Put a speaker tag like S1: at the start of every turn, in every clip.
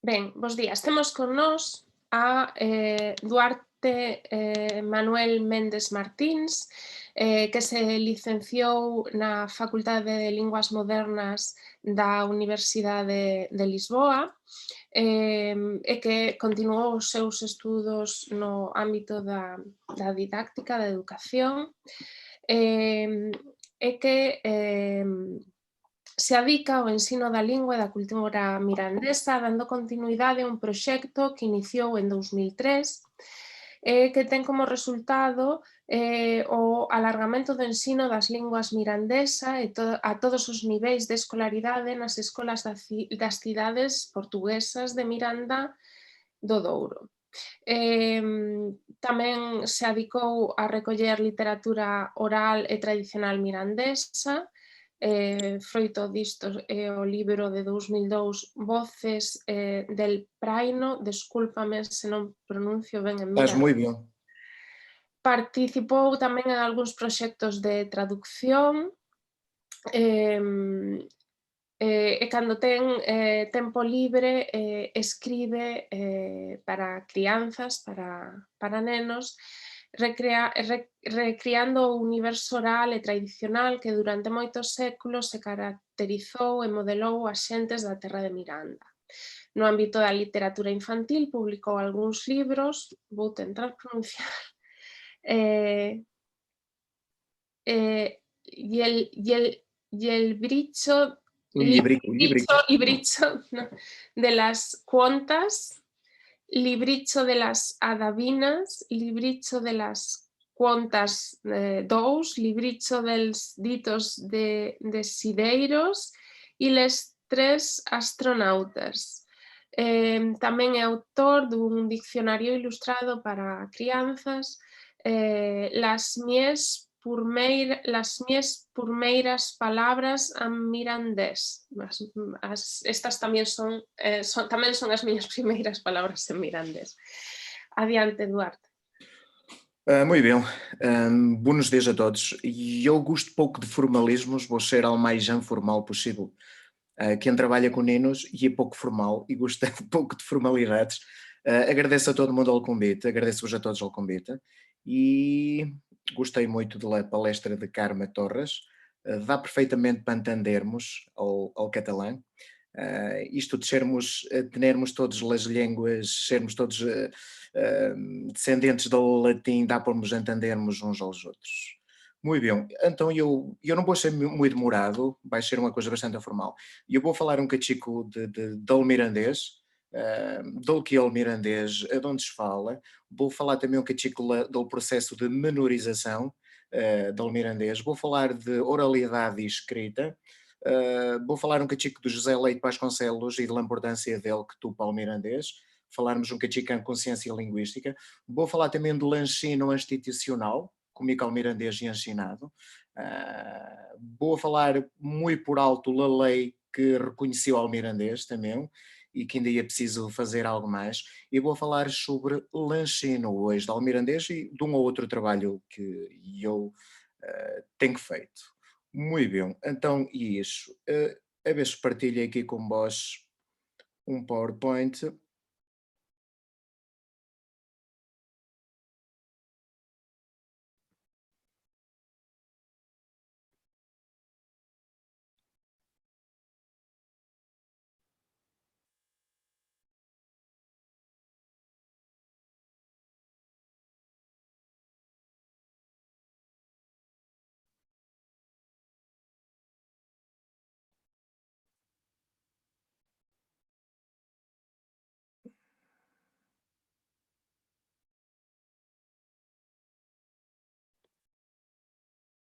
S1: Ben, bos días. Temos con nós a Duarte Manuel Méndez Martins, que se licenciou na Facultade de Linguas Modernas da Universidade de Lisboa e que continuou os seus estudos no ámbito da didáctica, da educación, e que se adica ao ensino da lingua e da cultura mirandesa, dando continuidade a un proxecto que iniciou en 2003 que ten como resultado o alargamento do ensino das linguas mirandesa a todos os niveis de escolaridade nas escolas das cidades portuguesas de Miranda do Douro. Tamén se adicou a recoller literatura oral e tradicional mirandesa, froito disto o libro de 2002 Voces del Praino, descúlpame se non pronuncio ben en
S2: Estás moi
S1: mirandés.
S2: ben.
S1: Participou tamén en algúns proxectos de traducción e cando ten tempo libre escribe para crianzas, para nenos, recriando o universo oral e tradicional que durante moitos séculos se caracterizou e modelou as xentes da terra de Miranda. No ámbito da literatura infantil publicou algúns libros, vou tentar pronunciar, y el bricho de las cuontas, libricho de las adavinas, libricho de las cuontas dous, libricho dels ditos de Sideiros e les tres astronautas. Tamén é autor dun diccionario ilustrado para crianzas, las mies purmeiras palabras en mirandés. Estas tamén son as miñas primeiras palabras en mirandés. Adiante, Duarte.
S2: Muito bem, buenos dias a todos. Eu gosto pouco de formalismos, vou ser ao mais informal possível. Quem trabalha com nenos e é pouco formal e gosta pouco de formalidades, agradeço a todo mundo ao convite, agradeço-vos a todos ao convite e gostei muito da palestra de Carme Torres, dá perfeitamente para entendermos ao catalão. Isto de termos todas as línguas, sermos todos descendentes do latim, dá para nos entendermos uns aos outros. Muito bem, então eu não vou ser muito demorado, vai ser uma coisa bastante informal. Eu vou falar um cachico do mirandês, do que é o mirandês, de onde se fala. Vou falar também um cachico do processo de menorização do mirandês. Vou falar de oralidade e escrita. Vou falar um cachico do José Leite Vasconcelos e da importância dele que tu para o mirandês. Falarmos um cachico em consciência linguística. Vou falar também do ensino institucional, comigo ao mirandês e ensinado. Vou falar muito por alto da lei que reconheceu ao mirandês também e que ainda é preciso fazer algo mais. E vou falar sobre o ensino hoje do mirandês e de um ou outro trabalho que eu tenho feito. Muito bem, então isso. A ver se partilho aqui com vós um PowerPoint.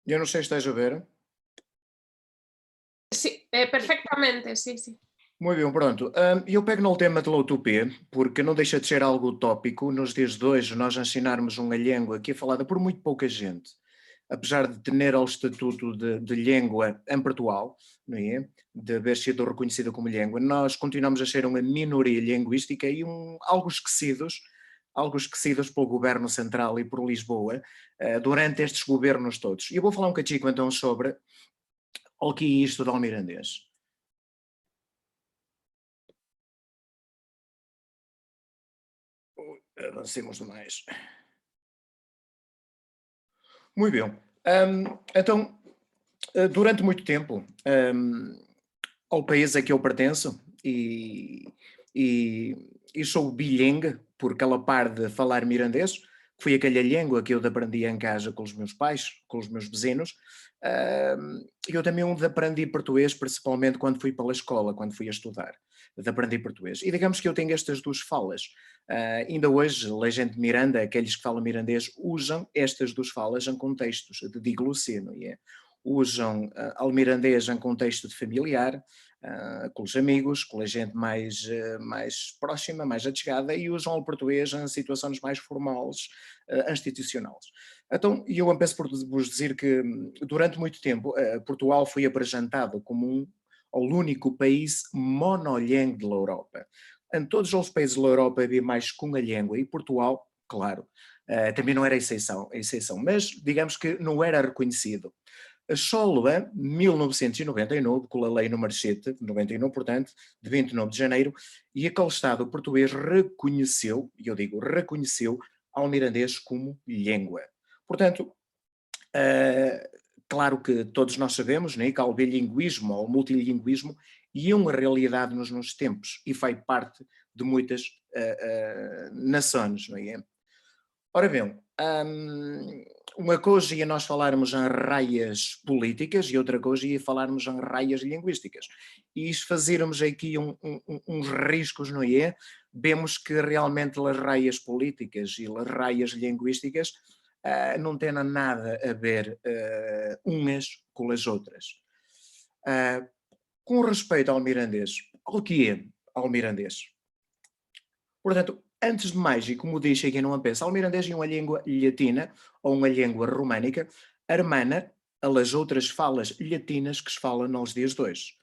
S2: Eu não sei se estás a ver.
S1: Sí, perfectamente, sí, sí.
S2: Muito bem, pronto. Eu pego no tema da utopia, porque não deixa de ser algo utópico nos dias de hoje nós ensinarmos uma língua que é falada por muito pouca gente, apesar de ter o estatuto de língua em Portugal, não é? De haver sido reconhecida como língua, nós continuamos a ser uma minoria linguística e algo esquecidos pelo governo central e por Lisboa durante estes governos todos. E eu vou falar um bocadinho então sobre o que é isto do mirandês. Avancemos demais. Muito bem. Então, durante muito tempo, ao país a que eu pertenço e sou bilingue, porque a la par de falar mirandês, que foi aquela língua que eu aprendi em casa com os meus pais, com os meus vizinhos, eu também aprendi português, principalmente quando fui para a escola, quando fui a estudar, aprendi português. E digamos que eu tenho estas duas falas. Ainda hoje, a gente de Miranda, aqueles que falam mirandês, usam estas duas falas em contextos de diglosia, não é? Usam ao mirandês em contexto de familiar, com os amigos, com a gente mais próxima, mais achegada, e usam o português em situações mais formais, institucionais. Então, eu penso por vos dizer que durante muito tempo Portugal foi apresentado como o único país monolíngue da Europa. Em todos os países da Europa havia mais que uma língua e Portugal, claro, também não era exceção, mas digamos que não era reconhecido. Só em 1999, com a lei número 7, de 99, portanto, de 29 de janeiro, e aquele Estado português reconheceu, e eu digo reconheceu, ao mirandês como língua. Portanto, claro que todos nós sabemos, né, que há o bilinguismo ou o multilinguismo e é uma realidade nos nossos tempos e faz parte de muitas nações, não é? Ora bem, uma coisa é nós falarmos em raias políticas e outra coisa é falarmos em raias linguísticas. E se fazermos aqui uns riscos, não é? Vemos que realmente as raias políticas e as raias linguísticas não têm nada a ver umas com as outras. Com respeito ao mirandês, o que é ao mirandês? Portanto, antes de mais, e como diz aqui no pensa, o mirandês é uma língua latina ou uma língua românica, hermana às outras falas latinas que se falam nos dias de hoje.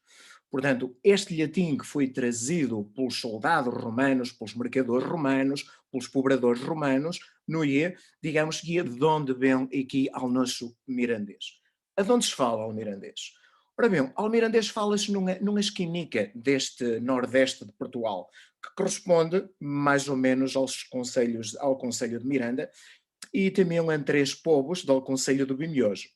S2: Portanto, este latim que foi trazido pelos soldados romanos, pelos mercadores romanos, pelos pobradores romanos, não é, digamos que é de onde vem aqui ao nosso mirandês. De onde se fala o mirandês? Ora bem, ao mirandês fala-se numa esquinica deste nordeste de Portugal, que corresponde mais ou menos ao Conselho de Miranda e também em três povos do Conselho do Bimiojo.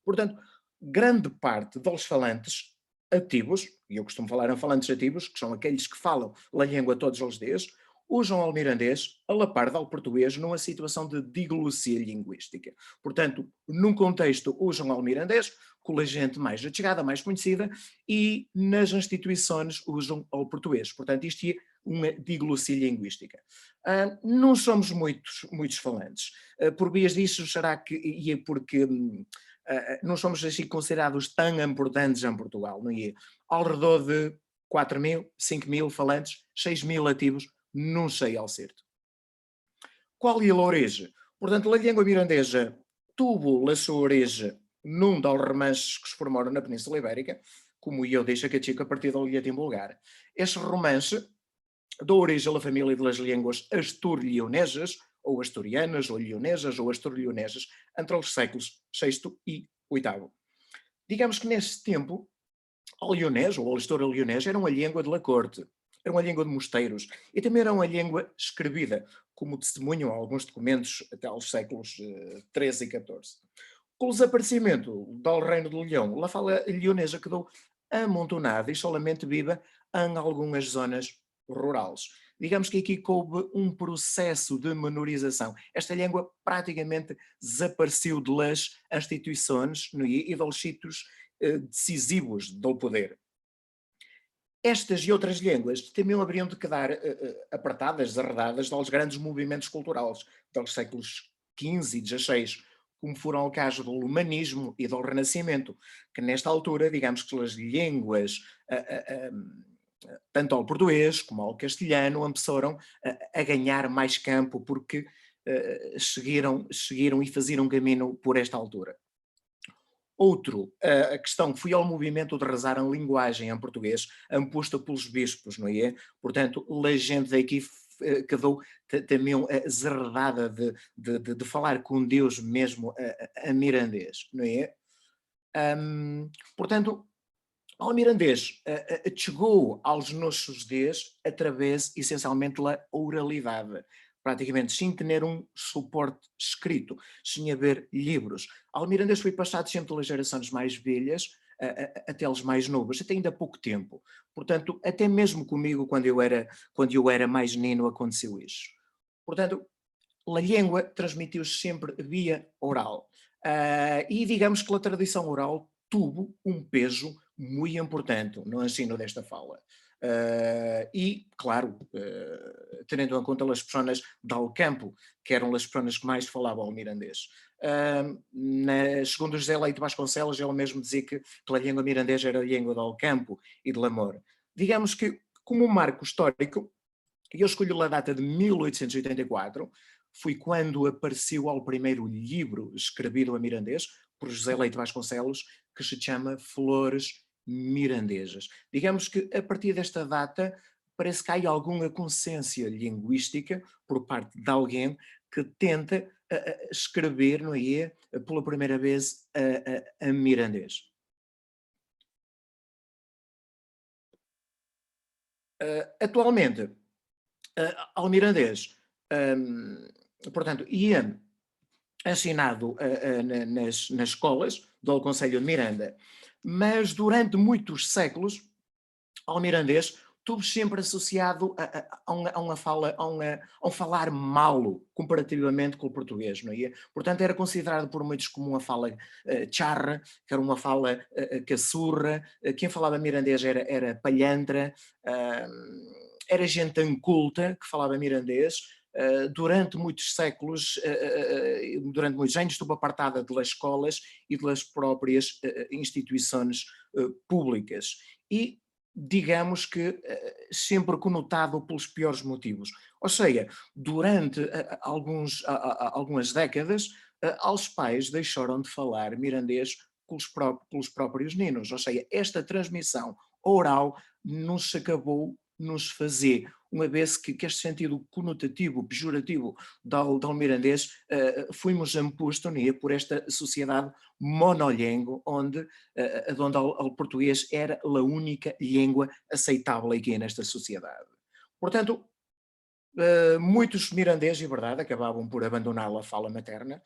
S2: Portanto, grande parte dos falantes ativos, e eu costumo falar em falantes ativos, que são aqueles que falam a língua todos os dias, usam ao mirandês a la par do português numa situação de diglossia linguística. Portanto, num contexto usam ao mirandês com a gente mais achegada, mais conhecida, e nas instituições usam ao português. Portanto, isto é uma diglossia linguística. Não somos muitos falantes. Por vias disso, será que, e é porque não somos assim considerados tão importantes em Portugal, não é? Ao redor de 4.000, 5.000 falantes, 6.000 ativos, não sei ao certo. Qual é a origem? Portanto, a língua mirandesa tuvo a sua origem num dos romances que se formaram na Península Ibérica, como eu deixo aqui a partir do latim vulgar. Este romance dá origem à família das línguas astur-leonesas, ou asturianas, ou leonesas, ou astur-leonesas, entre os séculos VI e VIII. Digamos que nesse tempo, o leonês, ou a história leonês, era uma língua de la corte, era uma língua de mosteiros, e também era uma língua escrevida, como testemunham alguns documentos até aos séculos XIII e XIV. Com o desaparecimento do Reino de Leão, a fala leonesa quedou amontonada e solamente viva em algumas zonas rurais. Digamos que aqui coube um processo de menorização. Esta língua praticamente desapareceu das instituições e dos sítios decisivos do poder. Estas e outras línguas também haveriam de quedar apartadas, arredadas dos grandes movimentos culturais dos séculos XV e XVI, como foram o caso do humanismo e do Renascimento, que nesta altura, digamos que as línguas, tanto ao português como ao castelhano, começaram a ganhar mais campo porque seguiram e faziam um caminho por esta altura. Outro, a questão que foi ao movimento de rezar em linguagem em português, imposta pelos bispos, não é? Portanto, a gente daqui quedou também desarredada de falar com Deus mesmo a mirandês, não é? Portanto, o mirandês chegou aos nossos dias através, essencialmente, da oralidade. praticamente sem ter um suporte escrito, sem haver livros. Ao mirandês foi passado sempre pelas gerações mais velhas até os mais novos, até ainda há pouco tempo. Portanto, até mesmo comigo, quando eu era mais menino, aconteceu isso. Portanto, a língua transmitiu-se sempre via oral. E digamos que a tradição oral teve um peso muito importante no ensino desta fala. E, claro, tendo em conta as pessoas do Alcampo, que eram as pessoas que mais falavam o mirandês. Segundo José Leite Vasconcelos, ele mesmo dizia que a língua mirandesa era a língua do Alcampo e do Amor. Digamos que, como um marco histórico, eu escolho a data de 1884, foi quando apareceu o primeiro livro escrevido a mirandês, por José Leite Vasconcelos, que se chama Flores Mirandesas. Digamos que a partir desta data parece que há alguma consciência linguística por parte de alguém que tenta escrever, não é, pela primeira vez a mirandês. Atualmente, ao mirandês, portanto, ia ensinado nas escolas do Conselho de Miranda, mas durante muitos séculos, ao mirandês, tudo sempre associado a uma fala, a um falar malo, comparativamente com o português, não é? Portanto, era considerado por muitos como uma fala charra, que era uma fala caçurra, quem falava mirandês era palhantra, era gente inculta que falava mirandês. Durante muitos séculos, durante muitos anos, estuve apartada das escolas e das próprias instituições públicas. E digamos que sempre conotado pelos piores motivos. Ou seja, durante algumas décadas, os pais deixaram de falar mirandês pelos próprios ninos. Ou seja, esta transmissão oral nos acabou nos fazer, uma vez que este sentido conotativo, pejorativo do mirandês, fomos imposto por esta sociedade monolíngue, onde o português era a única língua aceitável aqui nesta sociedade. Portanto, muitos mirandeses, é verdade, acabavam por abandonar a fala materna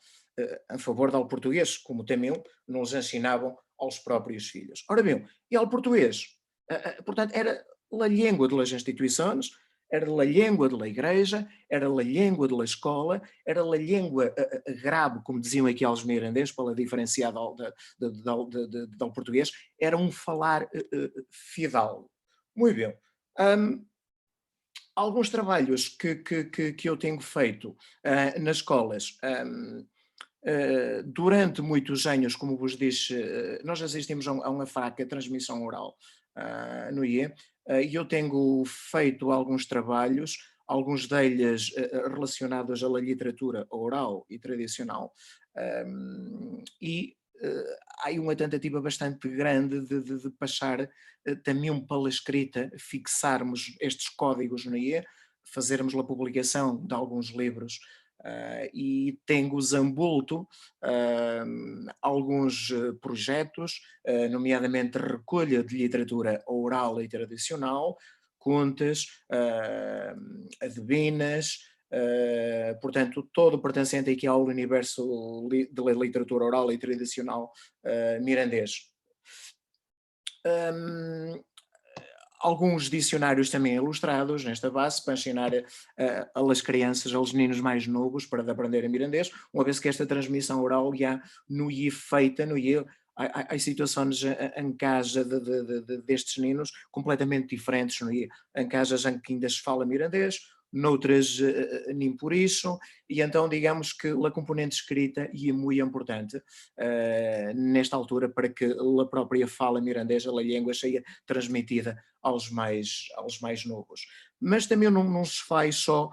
S2: a favor do português, como também nos ensinavam aos próprios filhos. Ora bem, e ao português, portanto, era a língua das instituições, era a língua da igreja, era a língua da escola, era a língua grave, como diziam aqui aos mirandeses, para diferenciar do português, era um falar fidalgo. Muito bem. Alguns trabalhos que eu tenho feito nas escolas, durante muitos anos, como vos disse, nós assistimos a uma fraca transmissão oral no IE, e eu tenho feito alguns trabalhos, alguns deles relacionados à literatura oral e tradicional, e há uma tentativa bastante grande de passar também pela escrita, fixarmos estes códigos no IE, fazermos a publicação de alguns livros. E tenho desenvolto alguns projetos, nomeadamente recolha de literatura oral e tradicional, contos, adivinhas, portanto, todo pertencente aqui ao universo da literatura oral e tradicional mirandês. Alguns dicionários também ilustrados nesta base para ensinar às crianças, aos meninos mais novos para aprender mirandês, uma vez que esta transmissão oral já não é feita, não é, há situações em casa destes meninos completamente diferentes, não é? Em casas em que ainda se fala mirandês, noutras nem por isso, e então digamos que a componente escrita é muito importante nesta altura para que a própria fala mirandesa, a língua, seja transmitida aos mais novos. Mas também não se faz só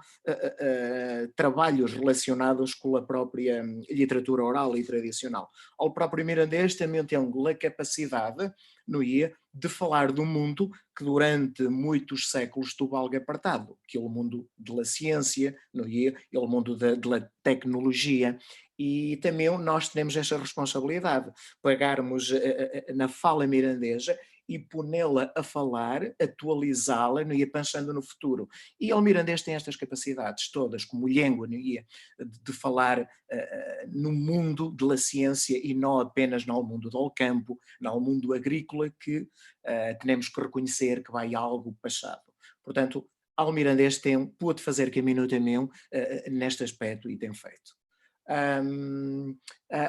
S2: trabalhos relacionados com a própria literatura oral e tradicional. O próprio mirandês também tem a capacidade, não é, de falar do mundo que durante muitos séculos esteve algo apartado, que é o mundo da ciência, não é, é o mundo da tecnologia, e também nós temos essa responsabilidade, pegarmos na fala mirandesa e ponê-la a falar, atualizá-la, não ia pensando no futuro. E o mirandês tem estas capacidades todas, como língua, não ia, de falar no mundo da ciência e não apenas no mundo do campo, no mundo agrícola, que temos que reconhecer que vai algo passado. Portanto, ao mirandês pode fazer caminho também neste aspecto e tem feito.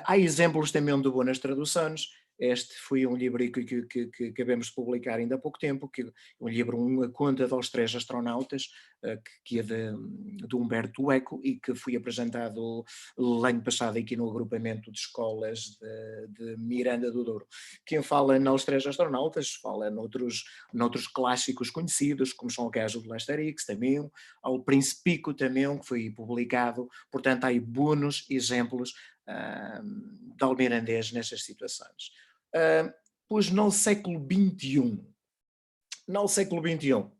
S2: Há exemplos também de boas traduções. Este foi um livro que acabamos de publicar ainda há pouco tempo, que é um livro, uma conta dos três astronautas, que é de Humberto Eco e que foi apresentado ano passado aqui no agrupamento de escolas de Miranda do Douro. Quem fala nos três astronautas fala noutros clássicos conhecidos, como são o caso do Asterix também, ao Príncipe Pico também, que foi publicado. Portanto, há bons exemplos do mirandês nessas situações. Pois no século XXI,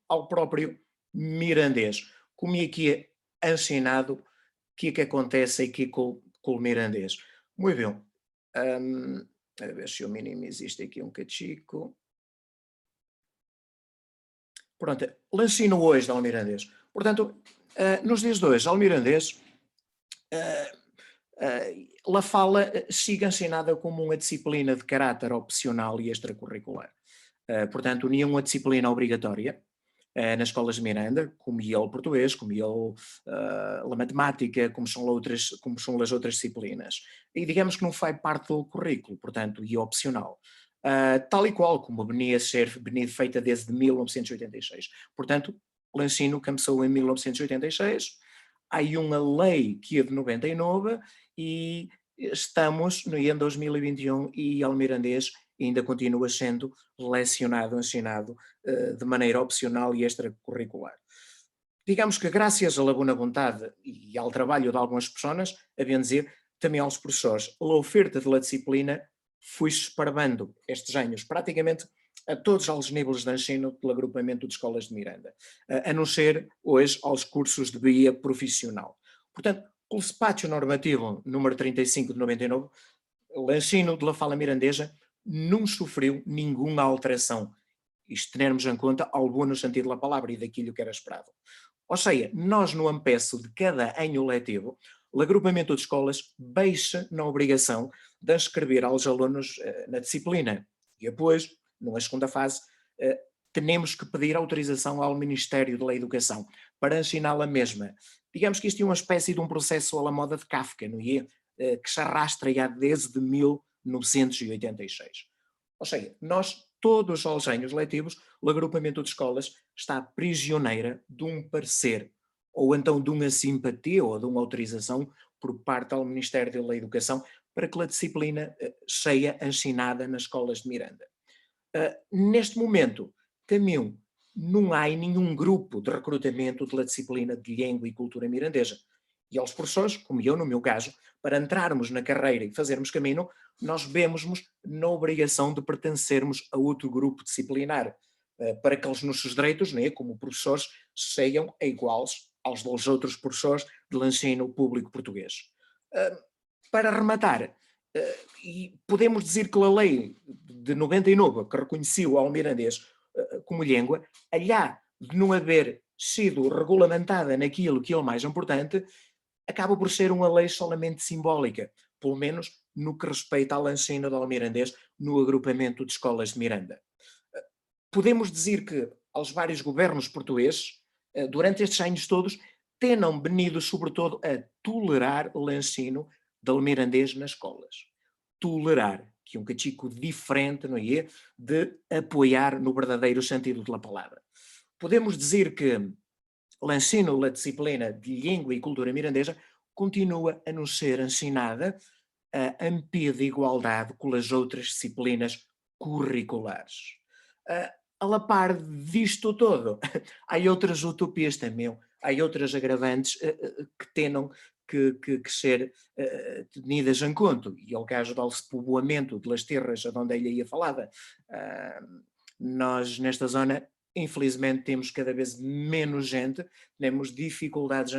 S2: ao próprio mirandês, como é que é ensinado, o que é que acontece aqui com o mirandês? Muito bem, a ver se eu minimizo isto aqui um cachico. Pronto, o ensino hoje ao mirandês. Portanto, nos dias de hoje, ao mirandês, a fala siga ensinada como uma disciplina de caráter opcional e extracurricular. Portanto, nenhuma disciplina obrigatória nas escolas de Miranda, como é o português, como é a matemática, como são as outras disciplinas. E digamos que não faz parte do currículo, portanto, é opcional. Tal e qual como venia feita desde 1986. Portanto, o ensino começou em 1986, há uma lei que é de 99 e estamos no ano 2021 e o mirandês ainda continua sendo ensinado de maneira opcional e extracurricular. Digamos que graças à boa vontade e ao trabalho de algumas pessoas, a bem dizer, também aos professores, a oferta da disciplina foi-se esparvando estes anos, praticamente a todos os níveis de ensino do agrupamento de escolas de Miranda, a não ser hoje aos cursos de BIA profissional. Portanto, com o despatcho normativo número 35 de 99, o ensino da fala mirandesa não sofreu nenhuma alteração. Isto termos em conta ao bom no sentido da palavra e daquilo que era esperado. Ou seja, nós no ampeço de cada ano letivo, o agrupamento de escolas deixa na obrigação de inscrever aos alunos na disciplina. E depois, numa segunda fase, temos que pedir autorização ao Ministério da Educação para ensiná-la mesma. Digamos que isto é uma espécie de um processo à moda de Kafka, não é? Que se arrastra já desde 1986. Ou seja, nós, todos os anos letivos, o agrupamento de escolas está prisioneira de um parecer, ou então de uma simpatia ou de uma autorização por parte do Ministério da Educação para que a disciplina seja ensinada nas escolas de Miranda. Neste momento, também não há nenhum grupo de recrutamento da disciplina de língua e cultura mirandesa. E aos professores, como eu no meu caso, para entrarmos na carreira e fazermos caminho, nós vemos-nos na obrigação de pertencermos a outro grupo disciplinar, para que os nossos direitos, né, como professores, sejam iguais aos dos outros professores do ensino público português. Para rematar, e podemos dizer que a lei de 99, que reconheceu ao mirandês como língua, alhá de não haver sido regulamentada naquilo que é o mais importante, acaba por ser uma lei solamente simbólica, pelo menos no que respeita ao ensino do mirandês no agrupamento de escolas de Miranda. Podemos dizer que aos vários governos portugueses, durante estes anos todos, tenham venido sobretudo a tolerar o ensino do mirandês nas escolas. Tolerar, que é um cachico diferente, não é? De apoiar no verdadeiro sentido da palavra. Podemos dizer que o ensino da disciplina de língua e cultura mirandesa continua a não ser ensinada em pé de igualdade com as outras disciplinas curriculares. A la par disto todo, há outras utopias também, há outras agravantes que tenham que ser tenidas em conta. E é o caso do povoamento das terras onde ele ia falava. Nós, nesta zona, infelizmente, temos cada vez menos gente, temos dificuldades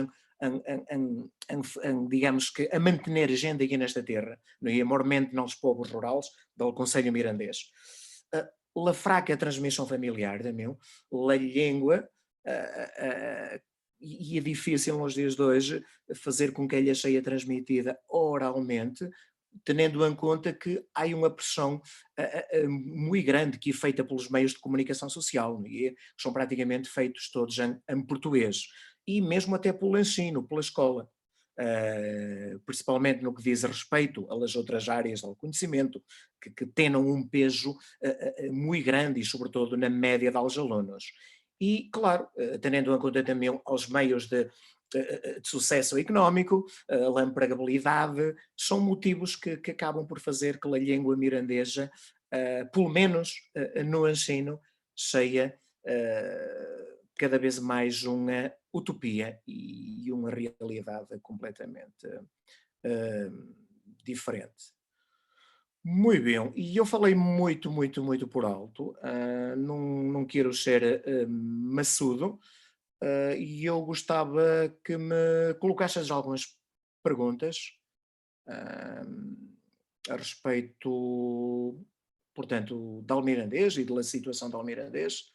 S2: digamos que, a manter gente aqui nesta terra, não é? Mormente nos povos rurais do Conselho Mirandês. la fraca transmissão familiar da meu, la língua, e é difícil nos dias de hoje fazer com que ela seja transmitida oralmente, tendo em conta que há uma pressão muito grande que é feita pelos meios de comunicação social, que são praticamente feitos todos em português, e mesmo até pelo ensino, pela escola. Principalmente no que diz respeito às outras áreas do conhecimento, que tenham um peso muito grande e sobretudo na média dos alunos. E, claro, tendo em conta também os meios de sucesso económico, a empregabilidade, são motivos que acabam por fazer que a língua mirandesa, pelo menos no ensino, seja cada vez mais uma utopia e uma realidade completamente diferente. Muito bem, e eu falei muito, muito, muito por alto, não quero ser maçudo, e eu gostava que me colocasses algumas perguntas ah, a respeito, portanto, da Almirandês e da situação da Almirandês,